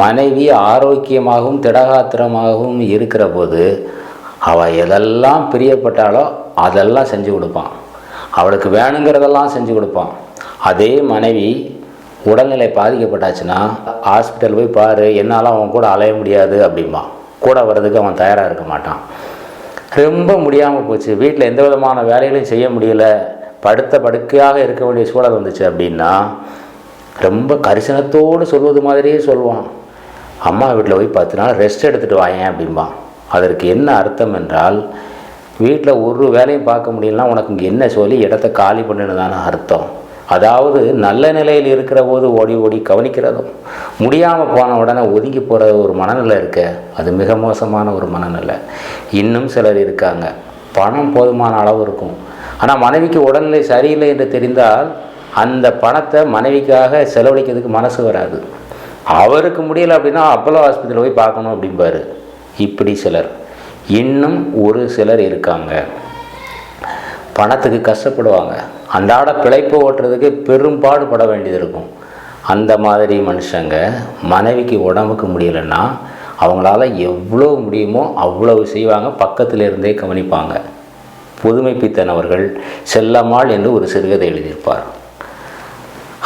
மனைவி ஆரோக்கியமாகவும் திடகாத்திரமாகவும் இருக்கிற போது அவள் எதெல்லாம் பிரியப்பட்டாலோ அதெல்லாம் செஞ்சு கொடுப்பான், அவளுக்கு வேணுங்கிறதெல்லாம் செஞ்சு கொடுப்பான். அதே மனைவி உடல்நிலை பாதிக்கப்பட்டாச்சுன்னா ஹாஸ்பிட்டல் போய் பாரு, என்னால் அவன் கூட அலைய முடியாது அப்படிம்பா. கூட வர்றதுக்கு அவன் தயாராக இருக்க மாட்டான். ரொம்ப முடியாமல் போச்சு, வீட்டில் எந்த விதமான வேலைகளையும் செய்ய முடியல, படுத்த படுக்கையாக இருக்க வேண்டிய சூழல் வந்துச்சு அப்படின்னா ரொம்ப கரிசனத்தோடு சொல்வது மாதிரியே சொல்லுவான். அம்மா வீட்டில் போய் 10 நாள் ரெஸ்ட் எடுத்துகிட்டு வாயேன் அப்படிம்பான். அதற்கு என்ன அர்த்தம் என்றால், வீட்டில் ஒரு வேலையும் பார்க்க முடியலன்னா உனக்கு இங்கே என்ன சொல்லி இடத்த காலி பண்ணுன்னு தானே அர்த்தம். அதாவது நல்ல நிலையில் இருக்கிற போது ஓடி ஓடி கவனிக்கிறதும், முடியாமல் போன உடனே ஒதுங்கி போகிற ஒரு மனநிலை இருக்க, அது மிக மோசமான ஒரு மனநிலை. இன்னும் சிலர் இருக்காங்க, பணம் போதுமான அளவு இருக்கும், ஆனால் மனைவிக்கு உடல்நிலை சரியில்லை என்று தெரிந்தால் அந்த பணத்தை மனைவிக்காக செலவழிக்கிறதுக்கு மனசு வராது. அவருக்கு முடியலை அப்படின்னா அப்போலோ ஹாஸ்பிட்டல் போய் பார்க்கணும் அப்படிம்பாரு. இப்படி சிலர். இன்னும் ஒரு சிலர் இருக்காங்க, பணத்துக்கு கஷ்டப்படுவாங்க, அன்றாட பிழைப்பு ஓட்டுறதுக்கு பெரும்பாடுபட வேண்டியது இருக்கும். அந்த மாதிரி மனுஷங்க மனைவிக்கு உடம்புக்கு முடியலைன்னா அவங்களால எவ்வளோ முடியுமோ அவ்வளவு செய்வாங்க, பக்கத்தில் இருந்தே கவனிப்பாங்க. புதுமைப்பித்தன் அவர்கள் செல்லம்மாள் என்று ஒரு சிறுகதை எழுதியிருப்பார்.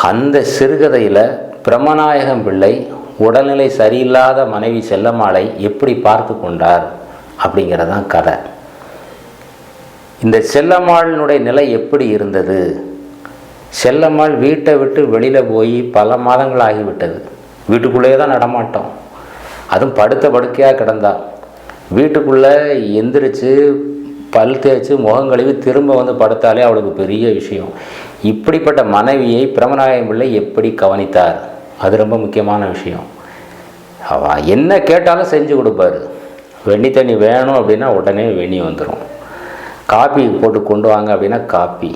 அந்த சிறுகதையில் பிரமநாயகம் பிள்ளை உடல்நிலை சரியில்லாத மனைவி செல்லம்மாளை எப்படி பார்த்து கொண்டார் அப்படிங்கிறதான் கதை. இந்த செல்லம்மாளினுடைய நிலை எப்படி இருந்தது? செல்லம்மாள் வீட்டை விட்டு வெளியில் போய் பல மாதங்கள் ஆகிவிட்டது. வீட்டுக்குள்ளேயே தான் நடமாட்டோம், அதுவும் படுத்த படுக்கையாக கிடந்தா. வீட்டுக்குள்ளே எந்திரிச்சு பல் தேய்ச்சி முகம் கழுவி திரும்ப வந்து படுத்தாலே அவளுக்கு பெரிய விஷயம். இப்படிப்பட்ட மனைவியை பிரமநாயகம் பிள்ளை எப்படி கவனித்தார்? அது ரொம்ப முக்கியமான விஷயம். அவள் என்ன கேட்டாலும் செஞ்சு கொடுப்பார். வெண்ணி தண்ணி வேணும் அப்படின்னா உடனே வெண்ணி வந்துடும். காப்பி போட்டு கொண்டு வாங்க அப்படின்னா காப்பி,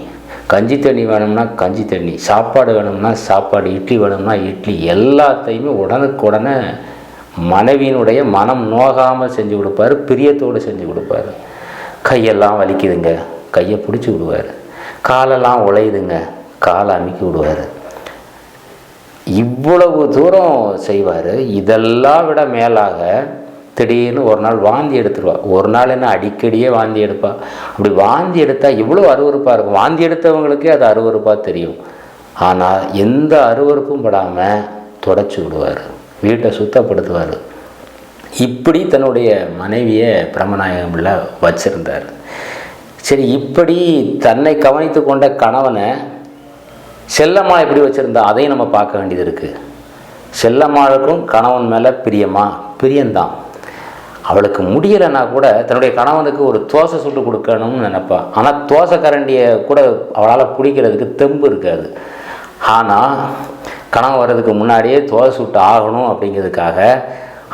கஞ்சி தண்ணி வேணும்னா கஞ்சி தண்ணி, சாப்பாடு வேணும்னா சாப்பாடு, இட்லி வேணும்னா இட்லி, எல்லாத்தையுமே உடனுக்குடனே மனைவியினுடைய மனம் நோகாமல் செஞ்சு கொடுப்பார், பிரியத்தோடு செஞ்சு கொடுப்பார். கையெல்லாம் வலிக்குதுங்க, கையை பிடிச்சி விடுவார். காலெல்லாம் உழையுதுங்க, காலை அமுக்கி விடுவார். இவ்வளவு தூரம் செய்வார். இதெல்லாம் விட மேலாக திடீர்னு ஒரு நாள் வாந்தி எடுத்துருவா. ஒரு நாள் என்ன, அடிக்கடியே வாந்தி எடுப்பா. அப்படி வாந்தி எடுத்தால் இவ்வளோ அருவருப்பாக இருக்கும். வாந்தி எடுத்தவங்களுக்கே அது அருவருப்பாக தெரியும். ஆனால் எந்த அருவருப்பும் படாமல் தொடச்சி விடுவார், வீட்டை சுத்தப்படுத்துவார். இப்படி தன்னுடைய மனைவியை பிரமநாயகம் பிள்ளை வச்சிருந்தார். சரி, இப்படி தன்னை கவனித்து கொண்ட கணவனை செல்லம்மா எப்படி வச்சுருந்தா அதையும் நம்ம பார்க்க வேண்டியது இருக்குது. செல்லம்மாளுக்கும் கணவன் மேலே பிரியம்தான். அவளுக்கு முடியலைன்னா கூட தன்னுடைய கணவனுக்கு ஒரு தோசை சுட்டு கொடுக்கணும்னு நினைப்பா. ஆனால் தோசை கரண்டியை கூட அவளால் பிடிக்கிறதுக்கு தெம்பு இருக்காது. ஆனால் கணவன் வர்றதுக்கு முன்னாடியே தோசை சுட்டு ஆகணும் அப்படிங்கிறதுக்காக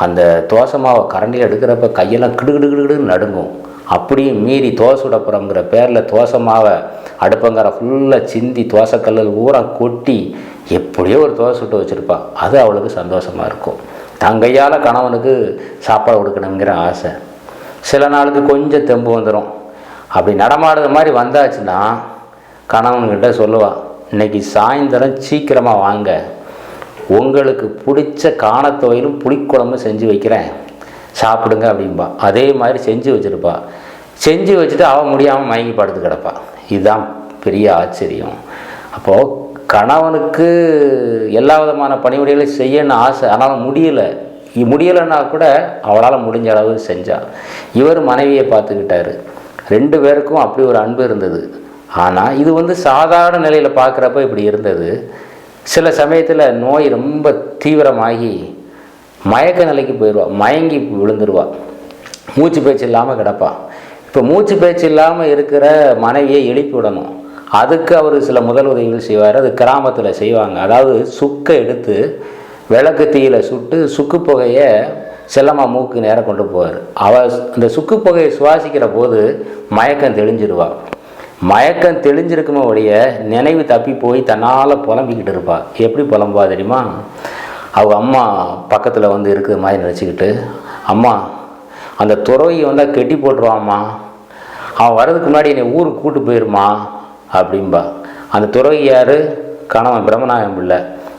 அந்த தோசை மாவை கரண்டியில் எடுக்கிறப்ப கையெல்லாம் கிடுகிடுகிடுன்னு நடுங்கும். அப்படியும் மீறி தோசை சுடப்புறங்கிற பேரில் தோசை மாவை அடுப்பங்கரை ஃபுல்லாக சிந்தி தோசைக்கல்லில் ஊற கொட்டி எப்படியோ ஒரு தோசை சுட்டு வச்சுருப்பா. அது அவளுக்கு சந்தோஷமாக இருக்கும். தங்கையால் கணவனுக்கு சாப்பாடு கொடுக்கணுங்கிற ஆசை. சில நாளுக்கு கொஞ்சம் தெம்பு வந்துடும். அப்படி நடமாடுற மாதிரி வந்தாச்சுன்னா கணவன்கிட்ட சொல்லுவாள், இன்றைக்கி சாயந்தரம் சீக்கிரமாக வாங்க, உங்களுக்கு பிடிச்ச காணத்தொகையிலும் புளிக்குழம்பு செஞ்சு வைக்கிறேன், சாப்பிடுங்க அப்படின்பா. அதே மாதிரி செஞ்சு வச்சுருப்பா. செஞ்சு வச்சுட்டு அவன் முடியாமல் மயங்கி படுத்து கிடப்பா. இதுதான் பெரிய ஆச்சரியம். அப்போது கணவனுக்கு எல்லா விதமான பணிவிடைகளையும் செய்யணும்னு ஆசை, ஆனாலும் முடியலைன்னா கூட அவளால் முடிஞ்ச அளவு செஞ்சாள். இவர் மனைவியை பார்த்துக்கிட்டாரு. 2 பேருக்கும் அப்படி ஒரு அன்பு இருந்தது. ஆனால் இது சாதாரண நிலையில் பார்க்குறப்ப இப்படி இருந்தது. சில சமயத்தில் நோய் ரொம்ப தீவிரமாகி மயக்க நிலைக்கு போயிடுவாள், மயங்கி விழுந்துருவாள், மூச்சு பேச்சு இல்லாமல் கிடப்பா. இப்போ மூச்சு பேச்சு இல்லாமல் இருக்கிற மனைவியை எழுப்பி விடணும். அதுக்கு அவர் சில முதல் உதவிகள் செய்வார். அது கிராமத்தில் செய்வாங்க. அதாவது சுக்கை எடுத்து விளக்கு தீயில் சுட்டு சுக்கு புகையை செல்லம்மா மூக்கு நேரம் கொண்டு போவார். அவள் அந்த சுக்கு புகையை சுவாசிக்கிற போது மயக்கம் தெளிஞ்சிடுவாள். மயக்கம் தெளிஞ்சிருக்குமே ஒழிய நினைவு தப்பி போய் தன்னால் புலம்பிக்கிட்டு இருப்பாள். எப்படி புலம்பா தெரியுமா? அவங்க அம்மா பக்கத்தில் இருக்கிற மாதிரி நினச்சிக்கிட்டு, அம்மா அந்த துறவியை வந்தால் கெட்டி போட்டுருவாம்மா, அவன் வர்றதுக்கு முன்னாடி என்னை ஊருக்கு கூட்டு போயிருமா அப்படின்பா. அந்த துறவி யார்? கணவன் பிரமநாயகம் பிள்ளை.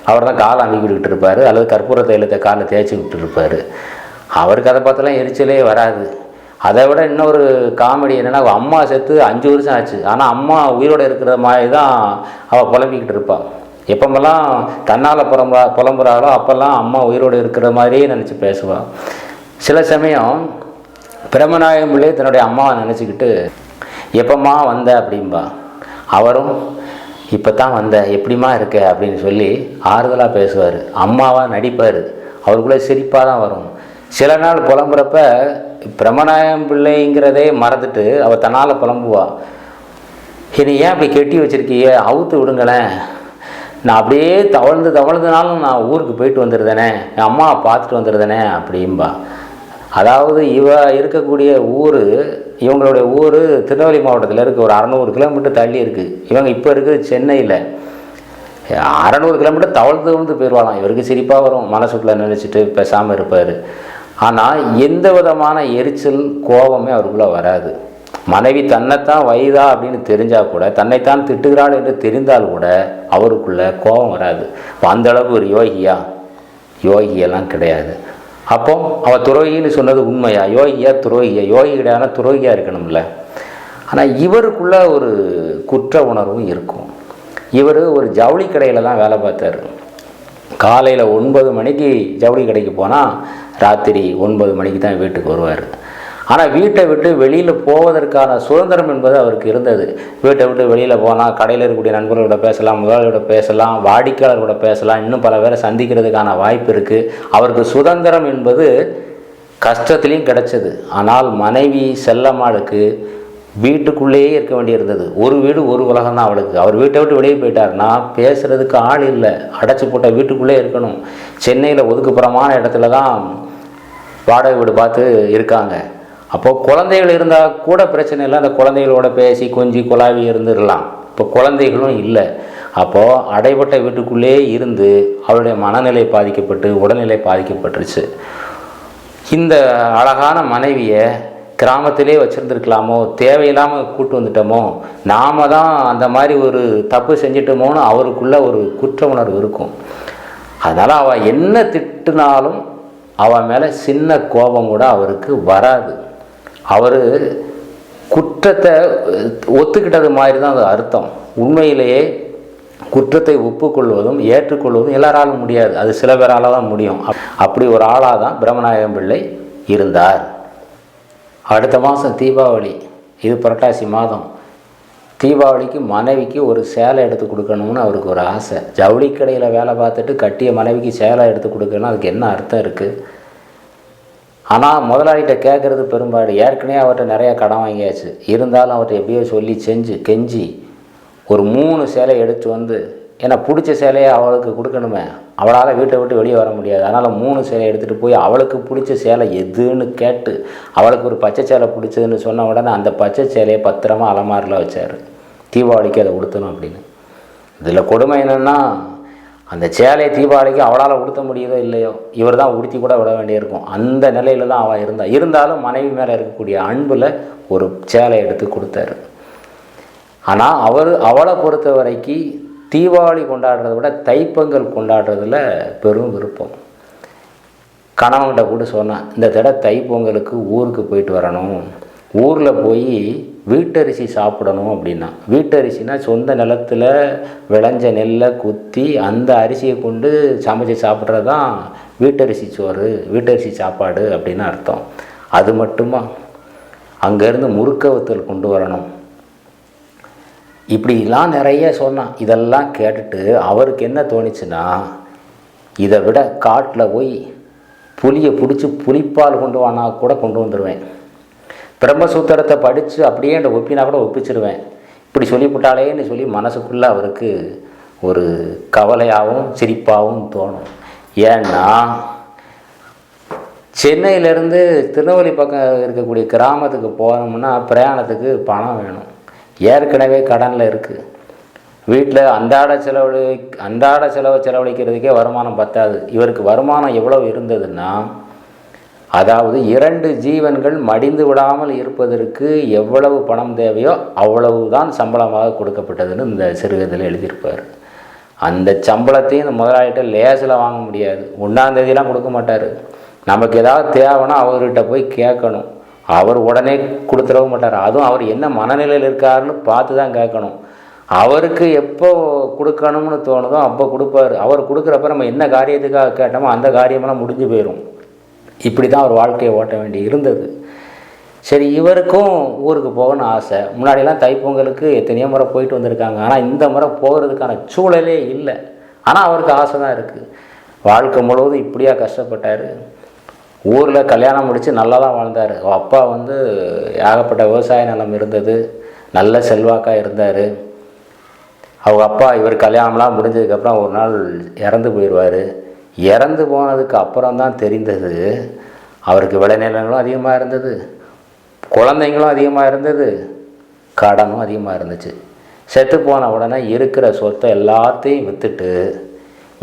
அவர் தான் காலை அமைக்கிட்டு இருப்பார், அல்லது கற்பூர தைலத்தை காலில் தேய்ச்சி விட்டு இருப்பார். அவருக்கு அதை பார்த்தெல்லாம் எரிச்சலே வராது. அதை விட இன்னொரு காமெடி என்னென்னா, அம்மா செத்து 5 வருஷம் ஆச்சு, ஆனால் அம்மா உயிரோடு இருக்கிற மாதிரி தான் அவள் புலம்பிக்கிட்டு இருப்பாள். எப்போமெல்லாம் தன்னால் புலம்புறாளோ அப்போல்லாம் அம்மா உயிரோடு இருக்கிற மாதிரியே நினச்சி பேசுவாள். சில சமயம் பிரம்மநாயகம் பிள்ளை தன்னுடைய அம்மாவை நினச்சிக்கிட்டு எப்போம்மா வந்த அப்படின்பா. அவரும் இப்போ தான் வந்த, எப்படிமா இருக்க அப்படின்னு சொல்லி ஆறுதலாக பேசுவார். அம்மாவாக நடிப்பார். அவருக்குள்ளே சிரிப்பாக தான் வரும். சில நாள் புலம்புறப்ப பிரம்மநாயகம் பிள்ளைங்கிறதே மறந்துட்டு அவள் தன்னால் புலம்புவா. இனி ஏன் அப்படி கெட்டி வச்சுருக்கிய, அவுத்து விடுங்களேன், நான் அப்படியே தவழ்ந்துனாலும் நான் ஊருக்கு போயிட்டு வந்துடுதானே, என் அம்மாவை பார்த்துட்டு வந்துடுதானே அப்படின்பா. அதாவது இருக்கக்கூடிய ஊர், இவங்களுடைய ஊர் திருநெல்வேலி மாவட்டத்தில் இருக்குது, ஒரு 600 கிலோமீட்டர் தள்ளி இருக்குது. இவங்க இப்போ இருக்குது சென்னையில். 600 கிலோமீட்டர் தவழ்ந்து போயிடுவாளாம். இவருக்கு சிரிப்பாக வரும், மனசுக்குள்ளே நினச்சிட்டு பேசாமல் இருப்பார். ஆனால் எந்த விதமான எரிச்சல் கோபமே அவருக்குள்ளே வராது. மனைவி தன்னைத்தான் வயதா அப்படின்னு தெரிஞ்சால் கூட, தன்னைத்தான் திட்டுகிறாள் என்று தெரிந்தால் கூட அவருக்குள்ளே கோபம் வராது. அந்தளவுக்கு ஒரு யோகியெல்லாம் கிடையாது. அப்போ அவள் துரோகின்னு சொன்னது உண்மையா? யோகியா துரோகியா? யோகி கிடையாது, துரோகியாக இருக்கணும்ல. ஆனால் இவருக்குள்ள ஒரு குற்ற உணர்வும் இருக்கும். இவர் ஒரு ஜவுளி கடையில் தான் வேலை பார்த்தார். காலையில் 9 மணிக்கு ஜவுளி கடைக்கு போனால் ராத்திரி 9 மணிக்கு தான் வீட்டுக்கு வருவார். ஆனால் வீட்டை விட்டு வெளியில் போவதற்கான சுதந்திரம் என்பது அவருக்கு இருந்தது. வீட்டை விட்டு வெளியில் போனால் கடையில் இருக்கக்கூடிய நண்பர்களோட பேசலாம், முதலாளியோட பேசலாம், வாடிக்கையாளர்களோட பேசலாம், இன்னும் பல பேரை சந்திக்கிறதுக்கான வாய்ப்பு இருக்குது. அவருக்கு சுதந்திரம் என்பது கஷ்டத்துலேயும் கிடைச்சது. ஆனால் மனைவி செல்லம்மாளுக்கு வீட்டுக்குள்ளேயே இருக்க வேண்டியிருந்தது. ஒரு வீடு ஒரு உலகம் தான் அவளுக்கு. அவர் வீட்டை விட்டு வெளியே போயிட்டார்னா பேசுகிறதுக்கு ஆள் இல்லை, அடைச்சி போட்ட வீட்டுக்குள்ளே இருக்கணும். சென்னையில் ஒதுக்குப்புறமான இடத்துல தான் வாடகை வீடு பார்த்து இருக்காங்க. அப்போது குழந்தைகள் இருந்தால் கூட பிரச்சனை இல்லை, அந்த குழந்தைகளோட பேசி கொஞ்சி குழாவி இருந்துடலாம். இப்போ குழந்தைகளும் இல்லை. அப்போது அடைபட்ட வீட்டுக்குள்ளே இருந்து அவருடைய மனநிலை பாதிக்கப்பட்டு உடல்நிலை பாதிக்கப்பட்டுருச்சு. இந்த அழகான மனைவியை கிராமத்திலே வச்சுருந்துருக்கலாமோ, தேவையில்லாமல் கூட்டு வந்துட்டோமோ, நாம் தான் அந்த மாதிரி ஒரு தப்பு செஞ்சிட்டோமோன்னு அவருக்குள்ளே ஒரு குற்ற உணர்வு இருக்கும். அதனால் அவள் என்ன திட்டுனாலும் அவன் மேலே சின்ன கோபம் கூட அவருக்கு வராது. அவர் குற்றத்தை ஒத்துக்கிட்டது மாதிரி தான் அது அர்த்தம். உண்மையிலேயே குற்றத்தை ஒப்புக்கொள்வதும் ஏற்றுக்கொள்வதும் எல்லாராலும் முடியாது, அது சில பேரால் தான் முடியும். அப்படி ஒரு ஆளாக தான் பிரம்மநாயகம் பிள்ளை இருந்தார். அடுத்த மாதம் தீபாவளி, இது புரட்டாசி மாதம். தீபாவளிக்கு மனைவிக்கு ஒரு சேலை எடுத்து கொடுக்கணும்னு அவருக்கு ஒரு ஆசை. ஜவுளி கடையில் வேலை பார்த்துட்டு கட்டிய மனைவிக்கு சேலை எடுத்து கொடுக்கணும், அதுக்கு என்ன அர்த்தம் இருக்குது? ஆனால் முதலாளிகிட்ட கேட்குறது பெரும்பாடு. ஏற்கனவே அவர்கிட்ட நிறையா கடன் வாங்கியாச்சு. இருந்தாலும் அவர்கிட்ட எப்படியோ சொல்லி கெஞ்சி ஒரு 3 சேலை எடுத்து வந்து, ஏன்னா பிடிச்ச சேலையை அவளுக்கு கொடுக்கணுமே, அவளால் வீட்டை விட்டு வெளியே வர முடியாது. அதனால் 3 சேலை எடுத்துகிட்டு போய் அவளுக்கு பிடிச்ச சேலை எதுன்னு கேட்டு, அவளுக்கு ஒரு பச்சை சேலை பிடிச்சதுன்னு சொன்ன உடனே அந்த பச்சை சேலையை பத்திரமா அலமாரில் வச்சார். தீபாவளிக்கு அதை உடுத்தணும் அப்படின்னு. இதில் கொடுமை என்னென்னா, அந்த சேலையை தீபாவளிக்கு அவளால் உடுத்த முடியுதோ இல்லையோ, இவர் தான் உடுத்தி கூட விட வேண்டியிருக்கும். அந்த நிலையில் தான் அவள் இருந்தாலும் மனைவி மேலே இருக்கக்கூடிய அன்பில் ஒரு சேலை எடுத்து கொடுத்தாரு. ஆனால் அவளை பொறுத்த வரைக்கும் தீபாவளி கொண்டாடுறத விட தைப்பொங்கல் கொண்டாடுறதுல பெரும் விருப்பம். கணவன்கிட்ட கூட சொன்னேன், இந்த தடவை தைப்பொங்கலுக்கு ஊருக்கு போயிட்டு வரணும், ஊரில் போய் வீட்டரிசி சாப்பிடணும் அப்படின்னா. வீட்டரிசினா சொந்த நிலத்தில் விளைஞ்ச நெல்லை குத்தி அந்த அரிசியை கொண்டு சமைச்சு சாப்பிட்றது தான் வீட்டரிசி சோறு, வீட்டரிசி சாப்பாடு அப்படின்னு அர்த்தம். அது மட்டுமா, அங்கேருந்து முறுக்க வத்தல் கொண்டு வரணும், இப்படிலாம் நிறைய சொன்னான். இதெல்லாம் கேட்டுட்டு அவருக்கு என்ன தோணிச்சுன்னா, இதை விட காட்டில் போய் புளியை பிடிச்சி புளிப்பால் கொண்டு வானா கூட கொண்டு வந்துடுவேன், பிரம்மசூத்திரத்தை படித்து அப்படியே அந்த ஒப்பினா கூட ஒப்பிச்சிருவேன், இப்படி சொல்லிவிட்டாலேன்னு சொல்லி மனசுக்குள்ளே அவருக்கு ஒரு கவலையாகவும் சிரிப்பாகவும் தோணும். ஏன்னா சென்னையிலேருந்து திருநெல்வேலி பக்கம் இருக்கக்கூடிய கிராமத்துக்கு போகணும்னா பிரயாணத்துக்கு பணம் வேணும். ஏற்கனவே கடனில் இருக்குது. வீட்டில் அன்றாட செலவு செலவழிக்கிறதுக்கே வருமானம் பத்தாது. இவருக்கு வருமானம் எவ்வளவு இருந்ததுன்னா, அதாவது 2 ஜீவன்கள் மடிந்து விடாமல் இருப்பதற்கு எவ்வளவு பணம் தேவையோ அவ்வளவு தான் சம்பளமாக கொடுக்கப்பட்டதுன்னு இந்த சிறுகதையில் எழுதியிருப்பார். அந்த சம்பளத்தையும் இந்த முதலாளிகிட்ட லேசில் வாங்க முடியாது. 1ஆம் தேதியெலாம் கொடுக்க மாட்டார். நமக்கு ஏதாவது தேவைன்னா அவர்கிட்ட போய் கேட்கணும். அவர் உடனே கொடுத்துடவும் மாட்டார். அதுவும் அவர் என்ன மனநிலையில் இருக்காருன்னு பார்த்து தான் கேட்கணும். அவருக்கு எப்போ கொடுக்கணும்னு தோணுதோ அப்போ கொடுப்பார். அவர் கொடுக்குறப்ப நம்ம என்ன காரியத்துக்காக கேட்டோமோ அந்த காரியமெல்லாம் முடிஞ்சு போயிடும். இப்படி தான் அவர் வாழ்க்கையை ஓட்ட வேண்டி இருந்தது. சரி, இவருக்கும் ஊருக்கு போகணும்னு ஆசை. முன்னாடியெல்லாம் தைப்பொங்கலுக்கு எத்தனையோ முறை போயிட்டு வந்திருக்காங்க. ஆனால் இந்த முறை போகிறதுக்கான சூழலே இல்லை. ஆனால் அவருக்கு ஆசை தான் இருக்குது. வாழ்க்கை முழுவதும் இப்படியா கஷ்டப்பட்டார். ஊரில் கல்யாணம் முடித்து நல்லா தான் வாழ்ந்தார். அப்பா ஏகப்பட்ட விவசாய நிலம் இருந்தது, நல்ல செல்வாக்காக இருந்தார். அவங்க அப்பா இவர் கல்யாணம்லாம் முடிஞ்சதுக்கப்புறம் ஒரு நாள் இறந்து போயிடுவார். இறந்து போனதுக்கு அப்புறம் தான் தெரிந்தது அவருக்கு விளைநிலங்களும் அதிகமாக இருந்தது, குழந்தைங்களும் அதிகமாக இருந்தது, கடனும் அதிகமாக இருந்துச்சு. செத்து போன உடனே இருக்கிற சொத்தை எல்லாத்தையும் விற்றுட்டு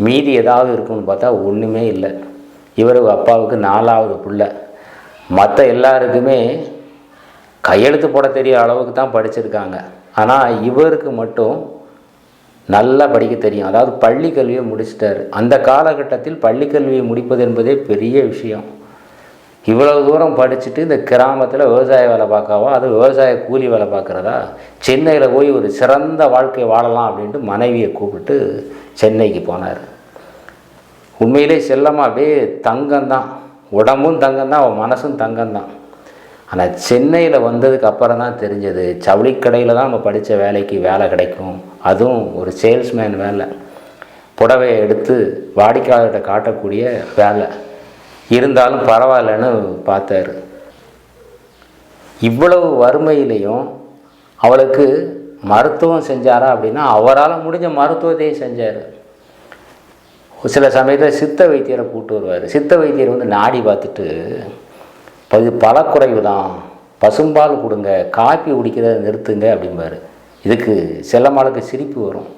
மீதி ஏதாவது இருக்குன்னு பார்த்தா ஒன்றுமே இல்லை. இவர் அப்பாவுக்கு 4ஆவது பிள்ளை. மற்ற எல்லாருக்குமே கையெழுத்து போட தெரிய அளவுக்கு தான் படிச்சிருக்காங்க. ஆனால் இவருக்கு மட்டும் நல்லா படிக்க தெரியும். அதாவது பள்ளி கல்வியை முடிச்சிட்டார். அந்த காலகட்டத்தில் பள்ளி கல்வியை முடிப்பது என்பதே பெரிய விஷயம். இவ்வளவு தூரம் படிச்சுட்டு இந்த கிராமத்தில் விவசாய வேலை பார்க்காவா, அது விவசாய கூலி வேலை பார்க்குறதா? சென்னையில் போய் ஒரு சிறந்த வாழ்க்கை வாழலாம் அப்படின்ட்டு மனைவியை கூப்பிட்டு சென்னைக்கு போனார். உண்மையிலே செல்லமாக அப்படியே தங்கம்தான், உடம்பும் தங்கம்தான், அவன் மனசும் தங்கம்தான். ஆனால் சென்னையில் வந்ததுக்கு அப்புறம் தான் தெரிஞ்சது, ஜவுளிக்கடையில் தான் நம்ம படித்த வேலைக்கு வேலை கிடைக்கும். அதுவும் ஒரு சேல்ஸ்மேன் வேலை, புடவையை எடுத்து வாடிக்கையாளர்கிட்ட காட்டக்கூடிய வேலை. இருந்தாலும் பரவாயில்லன்னு பார்த்தாரு. இவ்வளவு வறுமையிலையும் அவளுக்கு மருத்துவம் செஞ்சாரா அப்படின்னா அவரால் முடிஞ்ச மருத்துவத்தையும் செஞ்சார். சில சமயத்தில் சித்த வைத்தியரை கூப்பிட்டு வருவார். சித்த வைத்தியர் நாடி பார்த்துட்டு, இது பலக்குறைவு தான், பசும்பால் கொடுங்க, காப்பி குடிக்கிறத நிறுத்துங்க அப்படிம்பார். இதுக்கு செல்லம்மாளுக்கு சிரிப்பு வரும்.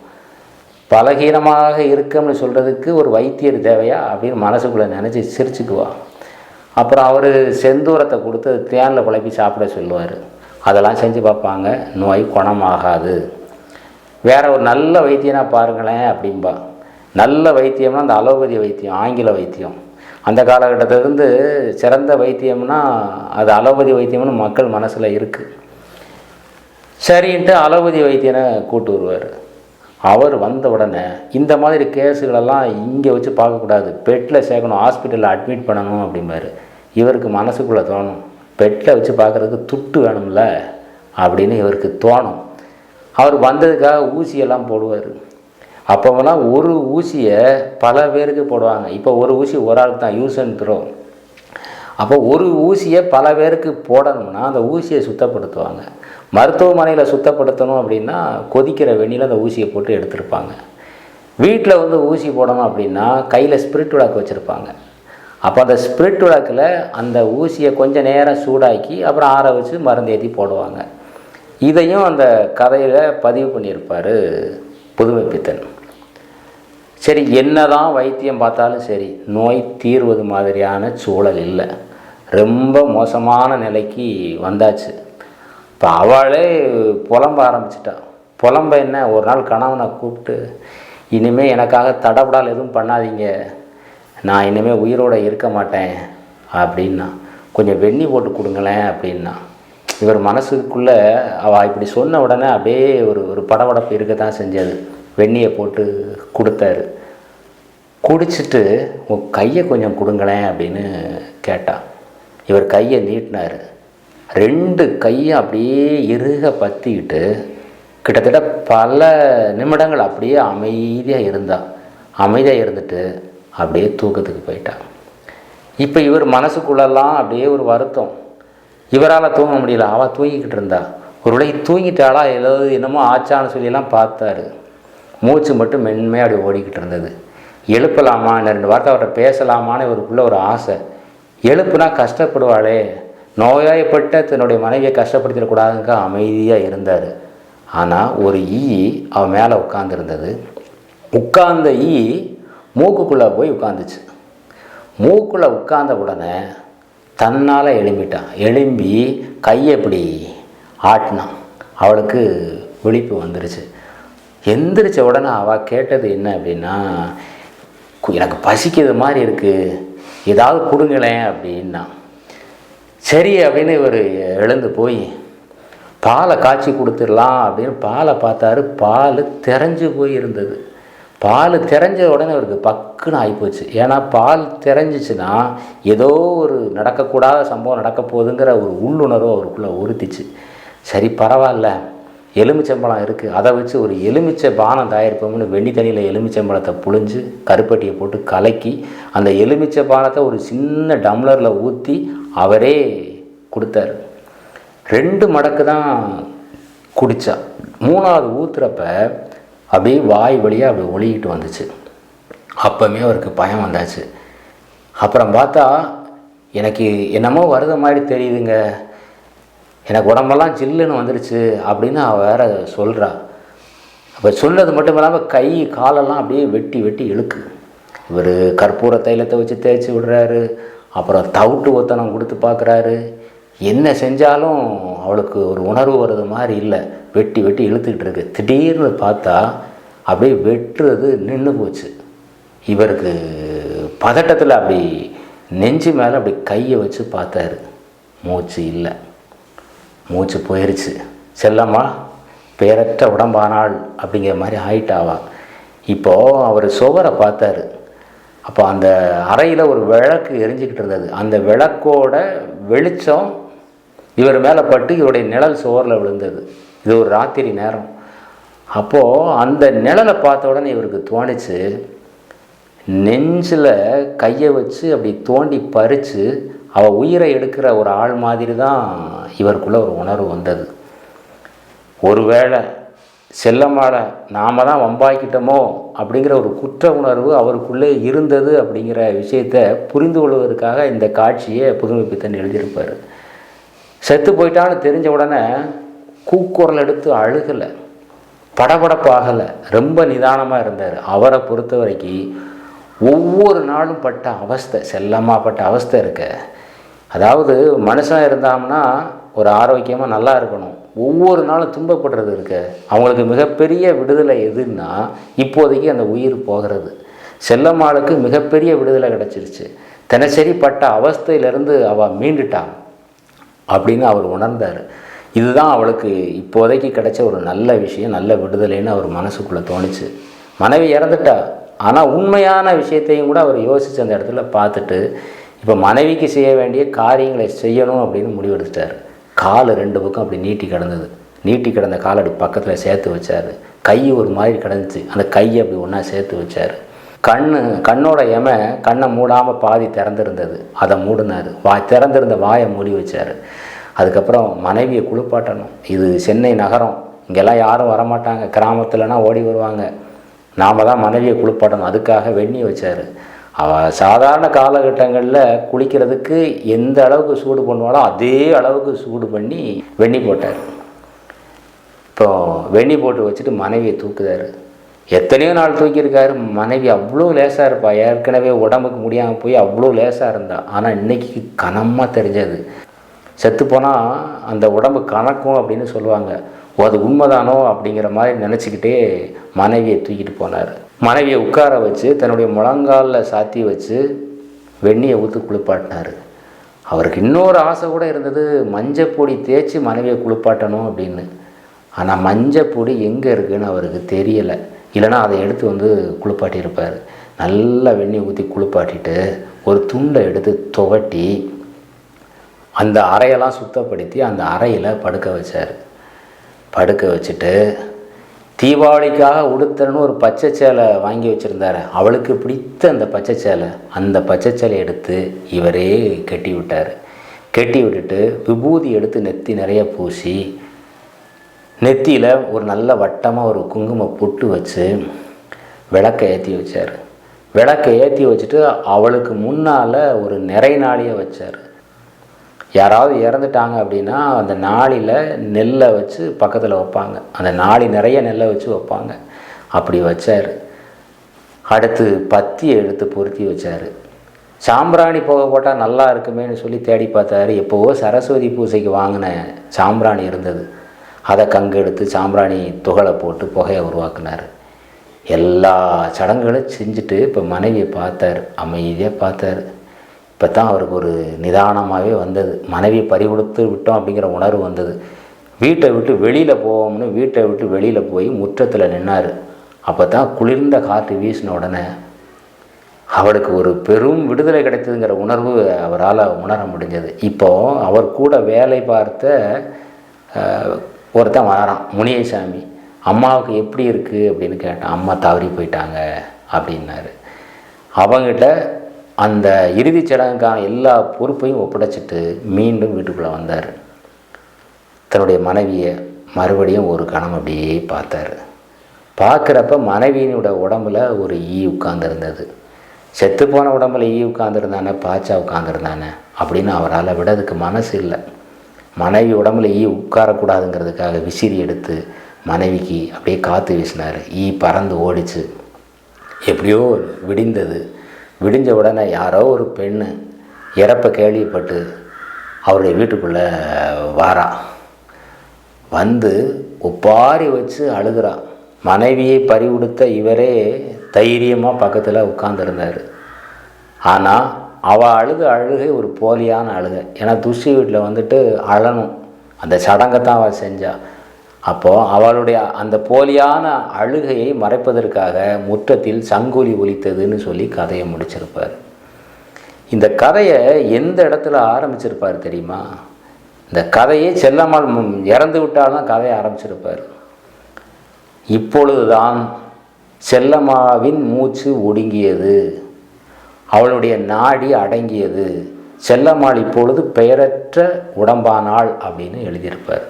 பலகீனமாக இருக்கம்னு சொல்கிறதுக்கு ஒரு வைத்தியர் தேவையா அப்படின்னு மனசுக்குள்ளே நினச்சி சிரிச்சுக்குவா. அப்புறம் அவர் செந்தூரத்தை கொடுத்து தேனில் குழப்பி சாப்பிட சொல்லுவார். அதெல்லாம் செஞ்சு பார்ப்பாங்க, நோய் குணமாகாது. வேற ஒரு நல்ல வைத்தியனாக பாருங்களேன் அப்படின்பா. நல்ல வைத்தியம்னா அந்த அலோபதி வைத்தியம், ஆங்கில வைத்தியம். அந்த காலகட்டத்திலிருந்து சிறந்த வைத்தியம்னா அது அலோபதி வைத்தியம்னு மக்கள் மனசில் இருக்குது. சரின்ட்டு அலோபதி வைத்தியனை கூட்டு வருவார். அவர் வந்த உடனே இந்த மாதிரி கேஸுகளெல்லாம் இங்கே வச்சு பார்க்கக்கூடாது, பெட்டில் சேர்க்கணும், ஹாஸ்பிட்டலில் அட்மிட் பண்ணணும் அப்படிம்பாரு. இவருக்கு மனசுக்குள்ளே தோணும், பெட்டில் வச்சு பார்க்குறதுக்கு துட்டு வேணும்ல அப்படின்னு இவருக்கு தோணும். அவர் வந்ததுக்காக ஊசியெல்லாம் போடுவார். அப்போவெல்லாம் ஒரு ஊசியை பல பேருக்கு போடுவாங்க. இப்போ ஒரு ஊசி ஒரு ஆளுக்கு தான், யூஸ் அண்ட் த்ரோ. அப்போ ஒரு ஊசியை பல பேருக்கு போடணும்னா அந்த ஊசியை சுத்தப்படுத்துவாங்க. மருத்துவமனையில் சுத்தப்படுத்தணும் அப்படின்னா கொதிக்கிற வெந்நில அந்த ஊசியை போட்டு எடுத்திருப்பாங்க. வீட்டில் ஊசி போடணும் அப்படின்னா கையில் ஸ்பிரிட் விளக்கு வச்சுருப்பாங்க. அப்போ அந்த ஸ்பிரிட் விளக்கில் அந்த ஊசியை கொஞ்சம் நேரம் சூடாக்கி அப்புறம் ஆற வச்சு மருந்து ஏற்றி போடுவாங்க. இதையும் அந்த கதையில் பதிவு பண்ணியிருப்பார் புதுமைப்பித்தன். சரி, என்னதான் வைத்தியம் பார்த்தாலும் சரி, நோய் தீர்வது மாதிரியான சூழல் இல்லை. ரொம்ப மோசமான நிலைக்கு வந்தாச்சு. இப்போ அவளே புலம்ப ஆரம்பிச்சிட்டா. புலம்ப என்ன, ஒரு நாள் கணவனை கூப்பிட்டு, இனிமேல் எனக்காக தடபடால் எதுவும் பண்ணாதீங்க, நான் இனிமேல் உயிரோடு இருக்க மாட்டேன் அப்படின்னா, கொஞ்சம் வெந்நி போட்டு கொடுங்களேன் அப்படின்னா. இவர் மனசுக்குள்ளே அவள் இப்படி சொன்ன உடனே அப்படியே ஒரு படபடப்பு இருக்க தான் செஞ்சது. வெந்நியை போட்டு கொடுத்தாரு. குடிச்சிட்டு உன் கையை கொஞ்சம் கொடுங்களேன் அப்படின்னு கேட்டான். இவர் கையை நீட்டினார். 2 கையை அப்படியே இறுக பற்றிக்கிட்டு கிட்டத்தட்ட பல நிமிடங்கள் அப்படியே அமைதியாக இருந்தான். அமைதியாக இருந்துட்டு அப்படியே தூக்கத்துக்கு போயிட்டான். இப்போ இவர் மனசுக்குள்ளெல்லாம் அப்படியே ஒரு வருத்தம். இவரால் தூங்க முடியல, அவள் தூங்கிக்கிட்டு இருந்தா. ஒரு வேளை தூங்கிட்டாளா, என்னமோ ஆச்சான்னு சொல்லியெல்லாம் பார்த்தாரு. மூச்சு மட்டும் மென்மையாக அப்படி ஓடிக்கிட்டு இருந்தது. எழுப்பலாமா, 2 வார்த்தை அவர்கிட்ட பேசலாமான்னு இவருக்குள்ள ஒரு ஆசை. எழுப்புனா கஷ்டப்படுவாளே, நோயாய்ப்பட்ட தன்னுடைய மனைவியை கஷ்டப்படுத்திடக்கூடாதுங்க அமைதியாக இருந்தார். ஆனால் ஒரு ஈ அவன் மேலே உட்காந்துருந்தது. உட்கார்ந்த ஈ மூக்குக்குள்ளே போய் உட்காந்துச்சு. மூக்குள்ளே உட்கார்ந்த உடனே தன்னால் எழும்பிட்டான். எழும்பி கையை இப்படி ஆட்டினான். அவளுக்கு விழிப்பு வந்துருச்சு. எந்திரிச்ச உடனே அவள் கேட்டது என்ன அப்படின்னா, எனக்கு பசிக்கிறது மாதிரி இருக்குது, ஏதாவது கொடுங்களேன் அப்படின்னா. சரி அப்படின்னு இவர் எழுந்து போய் பாலை காய்ச்சி கொடுத்துடலாம் அப்படின்னு பாலை பார்த்தாரு. பால் திரஞ்சு போய் இருந்தது. பால் திரஞ்ச உடனே அவருக்கு பக்குன்னு ஆகிப்போச்சு. ஏன்னா பால் திரஞ்சிச்சுன்னா ஏதோ ஒரு நடக்கக்கூடாத சம்பவம் நடக்க போகுதுங்கிற ஒரு உள்ளுணர்வு அவருக்குள்ளே உறுத்திச்சு. சரி பரவாயில்ல, எலுமிச்சம்பழம் இருக்குது, அதை வச்சு ஒரு எலுமிச்சை பானம் தயாரிப்போம்னு வெண்ணி தண்ணியில் எலுமிச்சம்பழத்தை புழிஞ்சு கருப்பட்டியை போட்டு கலக்கி அந்த எலுமிச்சை பானத்தை ஒரு சின்ன டம்ளரில் ஊற்றி அவரே கொடுத்தாரு. 2 மடக்கு தான் குடித்தா. 3ஆவது ஊற்றுறப்ப அப்படியே வாய் வழியாக அப்படி ஒழுகிட்டு வந்துச்சு. அப்போவுமே அவருக்கு பயம் வந்தாச்சு. அப்புறம் பார்த்தா எனக்கு என்னமோ வருத மாதிரி தெரியுதுங்க, எனக்கு உடம்பெல்லாம் ஜில்லுன்னு வந்துடுச்சு அப்படின்னு அவள் வேற சொல்கிறா. அப்போ சொன்னது மட்டும் இல்லாமல் கை காலெல்லாம் அப்படியே வெட்டி வெட்டி இழுக்கு. இவர் கற்பூர தைலத்தை வச்சு தேய்ச்சி விடுறாரு. அப்புறம் தவிட்டு ஒத்தனம் கொடுத்து பார்க்குறாரு. என்ன செஞ்சாலும் அவளுக்கு ஒரு உணர்வு வருது மாதிரி இல்லை, வெட்டி வெட்டி இழுத்துக்கிட்டு இருக்கு. திடீர்னு பார்த்தா அப்படியே வெட்டுறது நின்று போச்சு. இவருக்கு பதட்டத்தில் அப்படி நெஞ்சு மேலே அப்படி கையை வச்சு பார்த்தாரு. மூச்சு இல்லை, மூச்சு போயிடுச்சு. செல்லம்மா பேரற்ற உடம்பானாள் அப்படிங்கிற மாதிரி ஆயிட்டாவா. இப்போது அவர் சுவரை பார்த்தாரு. அப்போ அந்த அறையில் ஒரு விளக்கு எரிஞ்சிக்கிட்டு இருந்தது. அந்த விளக்கோட வெளிச்சம் இவர் மேலே பட்டு இவருடைய நிழல் சுவரில் விழுந்தது. இது ஒரு ராத்திரி நேரம். அப்போது அந்த நிழலை பார்த்த உடனே இவருக்கு தோணிச்சு, நெஞ்சில் கையை வச்சு அப்படி தோண்டி பறித்து அவள் உயிரை எடுக்கிற ஒரு ஆள் மாதிரி தான் இவருக்குள்ளே ஒரு உணர்வு வந்தது. ஒருவேளை செல்லம்மாளை நாம் தான் வம்பாக்கிட்டோமோ அப்படிங்கிற ஒரு குற்ற உணர்வு அவருக்குள்ளே இருந்தது அப்படிங்கிற விஷயத்தை புரிந்து கொள்வதற்காக இந்த காட்சியை புதுமைப்பித்தன் எழுதியிருப்பார். செத்து போயிட்டான்னு தெரிஞ்ச உடனே கூக்குரல் எடுத்து அழுகலை, படபடப்பாகலை, ரொம்ப நிதானமாக இருந்தார். அவரை பொறுத்த வரைக்கும் ஒவ்வொரு நாளும் பட்ட அவஸ்தை, செல்லம்மா பட்ட அவஸ்தை இருக்க, அதாவது மனுஷன் இருந்தாங்கன்னா ஒரு ஆரோக்கியமாக நல்லா இருக்கணும், ஒவ்வொரு நாளும் துன்பப்படுறது இருக்க, அவங்களுக்கு மிகப்பெரிய விடுதலை எதுன்னா இப்போதைக்கு அந்த உயிர் போகிறது. செல்லம்மாளுக்கு மிகப்பெரிய விடுதலை கிடச்சிருச்சு. தினசரி பட்ட அவஸ்தையிலேருந்து அவள் மீண்டுட்டான் அப்படின்னு அவர் உணர்ந்தார். இதுதான் அவளுக்கு இப்போதைக்கு கிடைச்ச ஒரு நல்ல விஷயம், நல்ல விடுதலைன்னு அவர் மனசுக்குள்ளே தோணுச்சு. மனைவி இறந்துட்டா, ஆனால் உண்மையான விஷயத்தையும் கூட அவர் யோசித்து அந்த இடத்துல பார்த்துட்டு இப்போ மனைவிக்கு செய்ய வேண்டிய காரியங்களை செய்யணும் அப்படின்னு முடிவெடுத்துட்டார். கால் 2 பக்கம் அப்படி நீட்டி கிடந்தது. நீட்டி கிடந்த காலை அப்படி பக்கத்தில் சேர்த்து வச்சார். கை ஒரு மாதிரி கிடந்துச்சு, அந்த கையை அப்படி ஒன்றா சேர்த்து வச்சார். கண்ணோட கண்ணை மூடாமல் பாதி திறந்திருந்தது, அதை மூடினார். திறந்திருந்த வாயை மூடி வச்சார். அதுக்கப்புறம் மனைவியை குளிப்பாட்டணும். இது சென்னை நகரம், இங்கெல்லாம் யாரும் வரமாட்டாங்க, கிராமத்துலனா ஓடி வருவாங்க. நாம் தான் மனைவியை குளிப்பாட்டணும். அதுக்காக வெந்நி வச்சார். அவள் சாதாரண காலகட்டங்களில் குளிக்கிறதுக்கு எந்த அளவுக்கு சூடு பண்ணுவாளோ அதே அளவுக்கு சூடு பண்ணி வெந்நி போட்டார். இப்போ வெந்நி போட்டு வச்சுட்டு மனைவியை தூக்குதார். எத்தனையோ நாள் தூக்கியிருக்காரு. மனைவி அவ்வளோ லேசாக இருப்பா. ஏற்கனவே உடம்புக்கு முடியாமல் போய் அவ்வளோ லேசாக இருந்தா. ஆனால் இன்றைக்கி கனமாக தெரிஞ்சது. செத்துப்போனால் அந்த உடம்பு கணக்கும் அப்படின்னு சொல்லுவாங்க. அது உண்மைதானோ அப்படிங்கிற மாதிரி நினச்சிக்கிட்டே மனைவியை தூக்கிட்டு போனார். மனைவியை உட்கார வச்சு தன்னுடைய முழங்காலில் சாத்தி வச்சு வெந்நியை ஊற்றி குளிப்பாட்டினார். அவருக்கு இன்னொரு ஆசை கூட இருந்தது, மஞ்சப்பொடி தேய்ச்சி மனைவியை குளிப்பாட்டணும் அப்படின்னு. ஆனால் மஞ்சப்பொடி எங்கே இருக்குதுன்னு அவருக்கு தெரியலை. இல்லைனா அதை எடுத்து வந்து குளிப்பாட்டியிருப்பார். நல்லா வெந்நி ஊற்றி குளிப்பாட்டிட்டு ஒரு துண்டை எடுத்து துவட்டி அந்த அறையெல்லாம் சுத்தப்படுத்தி அந்த அறையில் படுக்க வச்சார். படுக்க வச்சுட்டு தீபாவளிக்காக உடுத்தணுன்னு ஒரு பச்சை சேலை வாங்கி வச்சுருந்தார். அவளுக்கு பிடித்த அந்த பச்சை சேலை, அந்த பச்சை சேலை எடுத்து இவரே கட்டி விட்டார். கட்டி விட்டுட்டு விபூதி எடுத்து நெத்தி நிறைய பூசி நெத்தியில் ஒரு நல்ல வட்டமாக ஒரு குங்குமம் பொட்டு வச்சு விளக்கை ஏற்றி வச்சார். விளக்கை ஏற்றி வச்சுட்டு அவளுக்கு முன்னால் ஒரு நிறை நாளியை வச்சார். யாராவது இறந்துட்டாங்க அப்படின்னா அந்த நாளில் நெல்லை வச்சு பக்கத்தில் வைப்பாங்க. அந்த நாளி நிறைய நெல்லை வச்சு வைப்பாங்க. அப்படி வச்சார். அடுத்து பத்தியை எடுத்து பொருத்தி வச்சார். சாம்பிராணி புகை போட்டால் நல்லா இருக்குமேன்னு சொல்லி தேடி பார்த்தாரு. எப்போவோ சரஸ்வதி பூஜைக்கு வாங்கின சாம்பிராணி இருந்தது. அதை கங்கு எடுத்து சாம்பிராணி துகளை போட்டு புகையை உருவாக்குனார். எல்லா சடங்குகளும் செஞ்சுட்டு இப்போ மனைவியை பார்த்தார், அமைதியாக பார்த்தார். இப்போ தான் அவருக்கு ஒரு நிதானமாகவே வந்தது. மனைவியை பறிகொடுத்து விட்டோம் அப்படிங்கிற உணர்வு வந்தது. வீட்டை விட்டு வெளியில் போவோம்னு வீட்டை விட்டு வெளியில் போய் முற்றத்தில் நின்னார். அப்போ தான் குளிர்ந்த காற்று வீசின உடனே அவளுக்கு ஒரு பெரும் விடுதலை கிடைத்ததுங்கிற உணர்வு அவரால் உணர முடிஞ்சது. இப்போது அவர் கூட வேலை பார்த்த ஒருத்தன் வரான், முனியசாமி. அம்மாவுக்கு எப்படி இருக்குது அப்படின்னு கேட்டான். அம்மா தவறி போயிட்டாங்க அப்படின்னாரு. அவங்ககிட்ட அந்த இறுதிச் சடங்குக்கான எல்லா பொறுப்பையும் ஒப்படைச்சிட்டு மீண்டும் வீட்டுக்குள்ளே வந்தார். தன்னுடைய மனைவியை மறுபடியும் ஒரு கணம் அப்படியே பார்த்தார். பார்க்குறப்ப மனைவியினுடைய உடம்புல ஒரு ஈ உட்கார்ந்துருந்தது. செத்துப்போன உடம்புல ஈ உட்கார்ந்துருந்தானே, பாய்ச்சா உட்கார்ந்துருந்தானே அப்படின்னு அவரால் விடதுக்கு மனசு இல்லை. மனைவி உடம்புல ஈ உட்காரக்கூடாதுங்கிறதுக்காக விசிறி எடுத்து மனைவிக்கு அப்படியே காற்று வீசினார். ஈ பறந்து ஓடிச்சு. எப்படியோ விடிந்தது. விடிஞ்ச உடனே யாரோ ஒரு பெண்ணு இறப்பை கேள்விப்பட்டு அவருடைய வீட்டுக்குள்ளே வாரா. வந்து ஒப்பாரி வச்சு அழுகிறா. மனைவியை பறிவுடுத்த இவரே தைரியமாக பக்கத்தில் உட்கார்ந்துருந்தார். ஆனால் அவள் அழுகை ஒரு போலியான அழுகை. ஏன்னா துஷி வீட்டில் வந்துட்டு அழணும், அந்த சடங்கை தான் அவள் செஞ்சாள். அப்போது அவளுடைய அந்த போலியான அழுகையை மறைப்பதற்காக முற்றத்தில் சங்கொலி ஒலித்ததுன்னு சொல்லி கதையை முடிச்சிருப்பார். இந்த கதையை எந்த இடத்துல ஆரம்பிச்சிருப்பார் தெரியுமா? இந்த கதையை செல்லம்மாள் இறந்து விட்டால்தான் கதையை ஆரம்பிச்சிருப்பார். இப்பொழுதுதான் செல்லம்மாவின் மூச்சு ஒடுங்கியது, அவளுடைய நாடி அடங்கியது, செல்லம்மாள் இப்பொழுது பெயரற்ற உடம்பானாள் அப்படின்னு எழுதியிருப்பார்.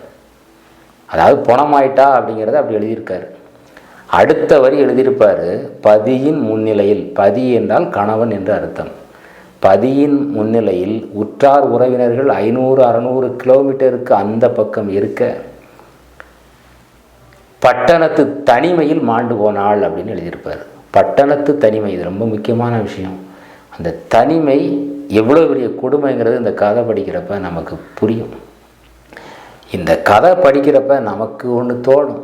அதாவது பணமாயிட்டா அப்படிங்கிறத அப்படி எழுதியிருக்காரு. அடுத்த வரி எழுதியிருப்பார், பதியின் முன்னிலையில். பதி என்றால் கணவன் என்று அர்த்தம். பதியின் முன்னிலையில் உற்றார் உறவினர்கள் 500-600 கிலோமீட்டருக்கு அந்த பக்கம் இருக்க பட்டணத்து தனிமையில் மாண்டு போனாள் அப்படின்னு எழுதியிருப்பார். பட்டணத்து தனிமை, இது ரொம்ப முக்கியமான விஷயம். அந்த தனிமை எவ்வளோ பெரிய கொடுமைங்கிறது இந்த கதை படிக்கிறப்ப நமக்கு புரியும். இந்த கதை படிக்கிறப்ப நமக்கு ஒன்று தோணும்,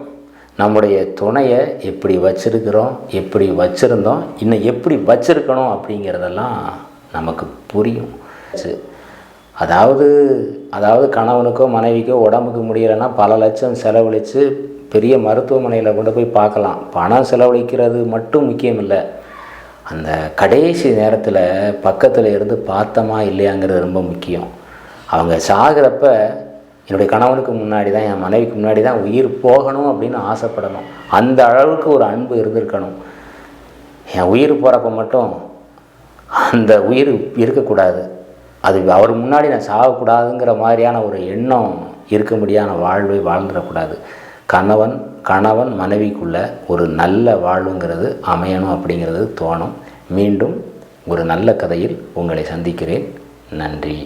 நம்முடைய துணையை எப்படி வச்சிருக்கிறோம், எப்படி வச்சுருந்தோம், இன்னும் எப்படி வச்சுருக்கணும் அப்படிங்கிறதெல்லாம் நமக்கு புரியும். அதாவது கணவனுக்கோ மனைவிக்கோ உடம்புக்கு முடியலைன்னா பல லட்சம் செலவழித்து பெரிய மருத்துவமனையில் கொண்டு போய் பார்க்கலாம். பணம் செலவழிக்கிறது மட்டும் முக்கியம் இல்லை, அந்த கடைசி நேரத்தில் பக்கத்தில் இருந்து பார்த்தோமா இல்லையாங்கிறது ரொம்ப முக்கியம். அவங்க சாகிறப்ப என்னுடைய கணவனுக்கு முன்னாடி தான், என் மனைவிக்கு முன்னாடி தான் உயிர் போகணும் அப்படின்னு ஆசைப்படணும். அந்த அளவுக்கு ஒரு அன்பு இருந்திருக்கணும். என் உயிர் போகிறப்ப மட்டும் அந்த உயிர் இருக்கக்கூடாது, அது அவர் முன்னாடி நான் சாகக்கூடாதுங்கிற மாதிரியான ஒரு எண்ணம் இருக்க முடியாத வாழ்வை வாழ்ந்துடக்கூடாது. கணவன் மனைவிக்குள்ள ஒரு நல்ல வாழ்வுங்கிறது அமையணும் அப்படிங்கிறது தோணும். மீண்டும் ஒரு நல்ல கதையில் உங்களை சந்திக்கிறேன். நன்றி.